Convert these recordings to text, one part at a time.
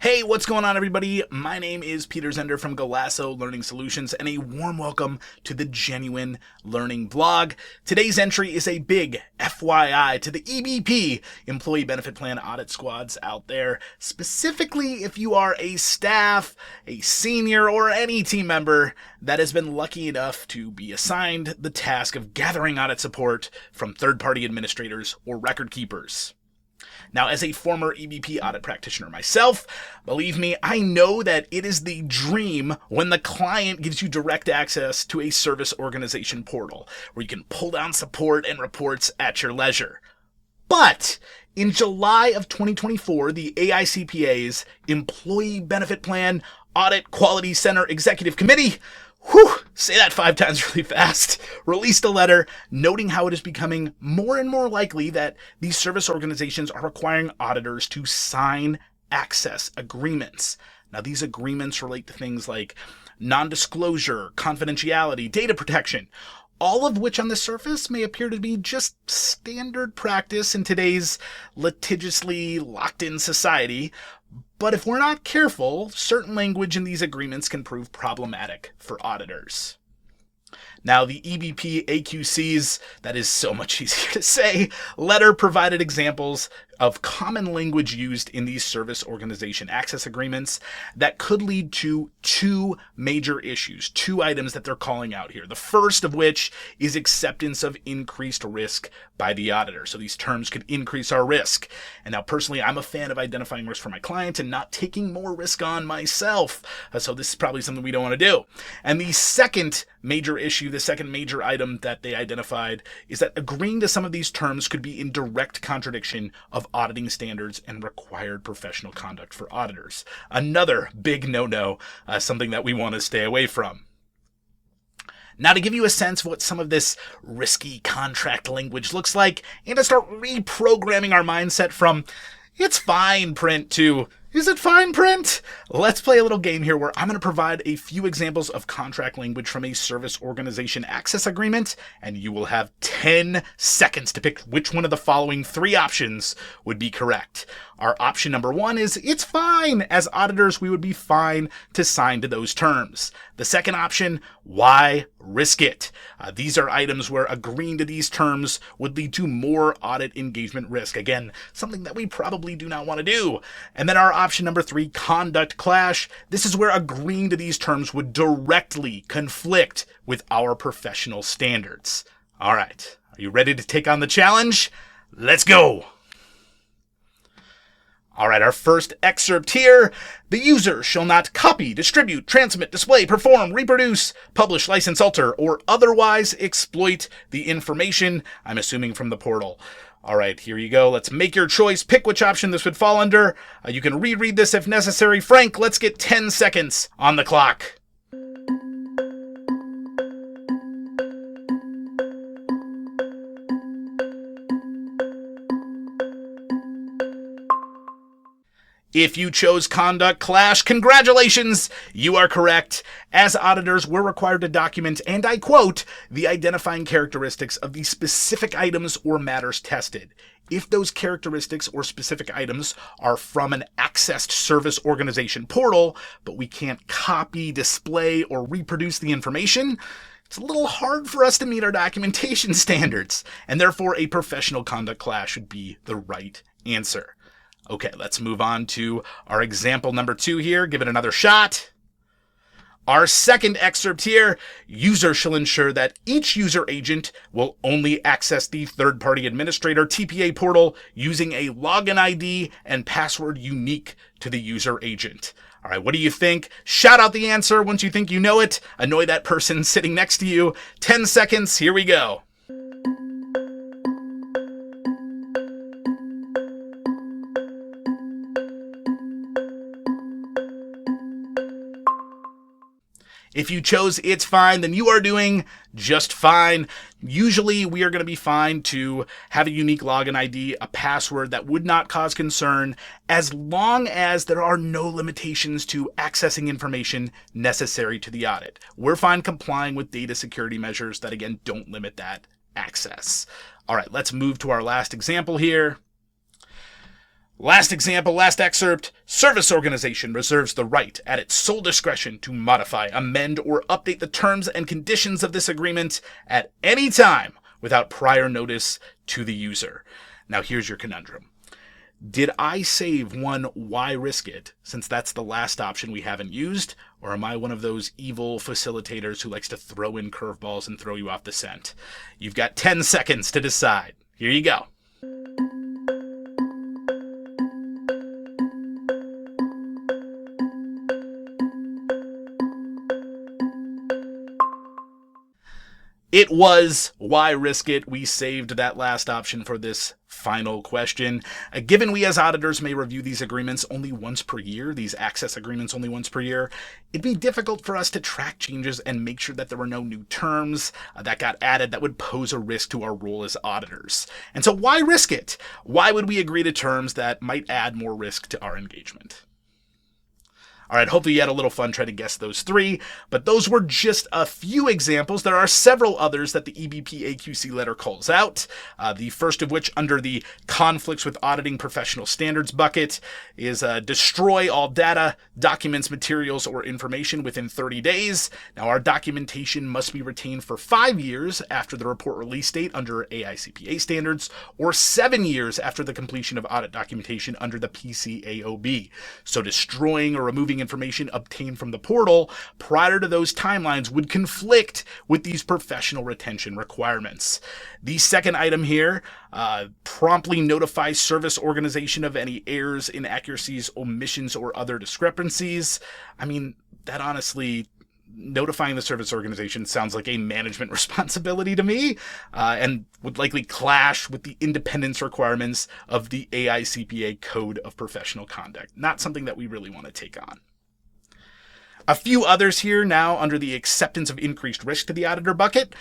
Hey, what's going on, everybody? My name is Peter Zender from Golasso Learning Solutions, and a warm welcome to the Genuine Learning Blog. Today's entry is a big FYI to the EBP, Employee Benefit Plan audit squads out there, specifically if you are a staff, a senior, or any team member that has been lucky enough to be assigned the task of gathering audit support from third-party administrators or record keepers. Now, as a former EBP audit practitioner myself, believe me, I know that it is the dream when the client gives you direct access to a service organization portal where you can pull down support and reports at your leisure. But in July of 2024, the AICPA's Employee Benefit Plan Audit Quality Center Executive Committee, say that 5 times really fast, released a letter noting how it is becoming more and more likely that these service organizations are requiring auditors to sign access agreements. Now, these agreements relate to things like nondisclosure, confidentiality, data protection, all of which on the surface may appear to be just standard practice in today's litigiously locked-in society. But if we're not careful, certain language in these agreements can prove problematic for auditors. Now, the EBPAQC's, that is so much easier to say, letter provided examples of common language used in these service organization access agreements that could lead to 2 major issues, 2 items that they're calling out here. The first of which is acceptance of increased risk by the auditor. So these terms could increase our risk. And now personally, I'm a fan of identifying risk for my client and not taking more risk on myself. So this is probably something we don't want to do. And the second major issue, the second major item that they identified is that agreeing to some of these terms could be in direct contradiction of auditing standards and required professional conduct for auditors. Another big no-no, something that we want to stay away from. Now, to give you a sense of what some of this risky contract language looks like, and to start reprogramming our mindset from "it's fine print" to "is it fine print?" Let's play a little game here where I'm going to provide a few examples of contract language from a service organization access agreement, and you will have 10 seconds to pick which one of the following 3 options would be correct. Our option number 1 is "it's fine." As auditors, we would be fine to sign to those terms. The second option, "why risk it?" These are items where agreeing to these terms would lead to more audit engagement risk. Again, something that we probably do not want to do. And then our option number 3, conduct clash. This is where agreeing to these terms would directly conflict with our professional standards. All right, are you ready to take on the challenge? Let's go. All right, our first excerpt here. The user shall not copy, distribute, transmit, display, perform, reproduce, publish, license, alter, or otherwise exploit the information, I'm assuming from the portal. All right, here you go. Let's make your choice. Pick which option this would fall under. You can reread this if necessary. Frank, let's get 10 seconds on the clock. If you chose conduct clash, congratulations! You are correct. As auditors, we're required to document, and I quote, "the identifying characteristics of the specific items or matters tested. If those characteristics or specific items are from an accessed service organization portal, but we can't copy, display, or reproduce the information, it's a little hard for us to meet our documentation standards, and therefore a professional conduct clash would be the right answer." Okay, let's move on to our example number 2 here. Give it another shot. Our second excerpt here, user shall ensure that each user agent will only access the third-party administrator TPA portal using a login ID and password unique to the user agent. All right, what do you think? Shout out the answer once you think you know it. Annoy that person sitting next to you. 10 seconds, here we go. If you chose "it's fine," then you are doing just fine. Usually we are going to be fine to have a unique login ID, a password that would not cause concern, as long as there are no limitations to accessing information necessary to the audit. We're fine complying with data security measures that, again, don't limit that access. All right, let's move to our last example here. Last example, last excerpt. Service organization reserves the right at its sole discretion to modify, amend, or update the terms and conditions of this agreement at any time without prior notice to the user. Now here's your conundrum. Did I save one why risk it, since that's the last option we haven't used, or am I one of those evil facilitators who likes to throw in curveballs and throw you off the scent? You've got 10 seconds to decide. Here you go. It was why risk it. We saved that last option for this final question. Given we as auditors may review these agreements only once per year, these access agreements only once per year, it'd be difficult for us to track changes and make sure that there were no new terms that got added that would pose a risk to our role as auditors. And so why risk it? Why would we agree to terms that might add more risk to our engagement? All right, hopefully you had a little fun trying to guess those three, but those were just a few examples. There are several others that the EBPAQC letter calls out. The first of which, under the conflicts with auditing professional standards bucket, is destroy all data, documents, materials, or information within 30 days. Now, our documentation must be retained for 5 years after the report release date under AICPA standards, or 7 years after the completion of audit documentation under the PCAOB. So destroying or removing information obtained from the portal prior to those timelines would conflict with these professional retention requirements. The second item here, promptly notify service organization of any errors, inaccuracies, omissions, or other discrepancies. I mean, that honestly, notifying the service organization sounds like a management responsibility to me, and would likely clash with the independence requirements of the AICPA Code of Professional Conduct. Not something that we really want to take on. A few others here now under the acceptance of increased risk to the auditor bucket.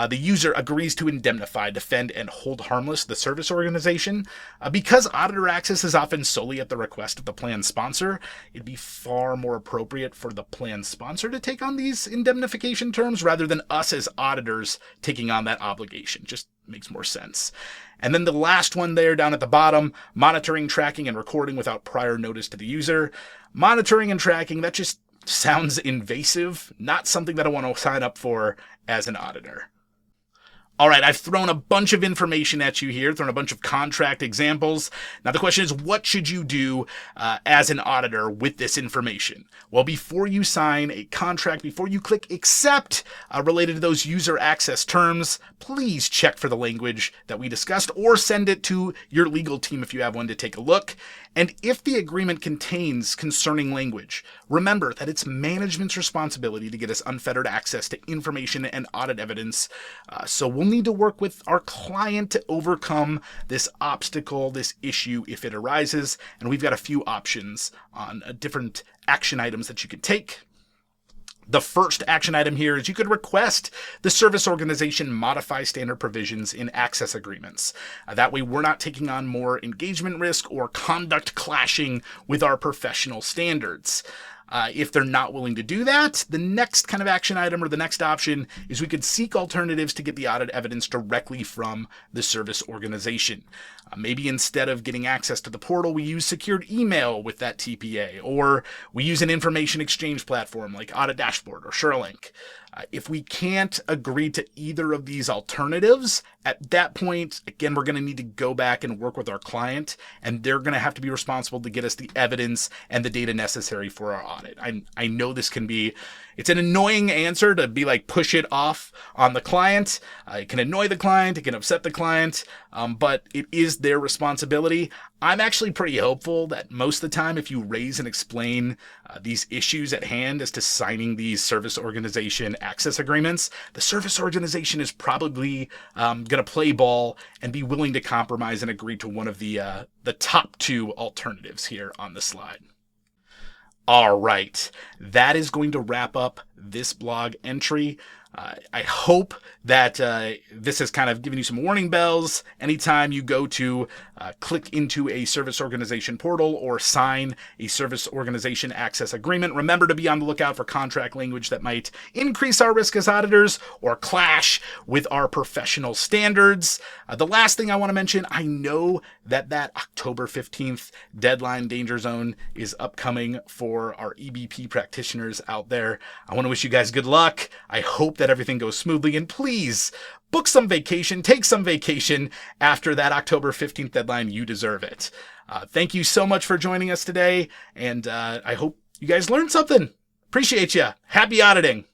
The user agrees to indemnify, defend, and hold harmless the service organization. Because auditor access is often solely at the request of the plan sponsor, it'd be far more appropriate for the plan sponsor to take on these indemnification terms rather than us as auditors taking on that obligation. Just makes more sense. And then the last one there down at the bottom, monitoring, tracking, and recording without prior notice to the user. Monitoring and tracking, that just sounds invasive, not something that I want to sign up for as an auditor. All right, I've thrown a bunch of information at you here, thrown a bunch of contract examples. Now the question is, what should you do as an auditor with this information? Well, before you sign a contract, before you click accept related to those user access terms, please check for the language that we discussed or send it to your legal team if you have one to take a look. And if the agreement contains concerning language, remember that it's management's responsibility to get us unfettered access to information and audit evidence. So we'll need to work with our client to overcome this obstacle, this issue, if it arises. And we've got a few options on different action items that you could take. The first action item here is you could request the service organization modify standard provisions in access agreements. That way we're not taking on more engagement risk or conduct clashing with our professional standards. If they're not willing to do that, the next kind of action item or the next option is we could seek alternatives to get the audit evidence directly from the service organization. Maybe instead of getting access to the portal, we use secured email with that TPA, or we use an information exchange platform like Audit Dashboard or SureLink. If we can't agree to either of these alternatives, at that point, again, we're going to need to go back and work with our client, and they're going to have to be responsible to get us the evidence and the data necessary for our audit. I know this can be, it's an annoying answer to be like push it off on the client. It can annoy the client, it can upset the client, but it is their responsibility. I'm actually pretty hopeful that most of the time, if you raise and explain these issues at hand as to signing these service organization access agreements, the service organization is probably going to play ball and be willing to compromise and agree to one of the top two alternatives here on the slide. All right, that is going to wrap up this blog entry. I hope that this has kind of given you some warning bells anytime you go to click into a service organization portal or sign a service organization access agreement. Remember to be on the lookout for contract language that might increase our risk as auditors or clash with our professional standards. The last thing I want to mention, I know that October 15th deadline danger zone is upcoming for our EBP practitioners out there. I want to wish you guys good luck. I hope that everything goes smoothly, and please book some vacation, take some vacation after that October 15th deadline. You deserve it. Thank you so much for joining us today, and I hope you guys learned something. Appreciate you. Happy auditing.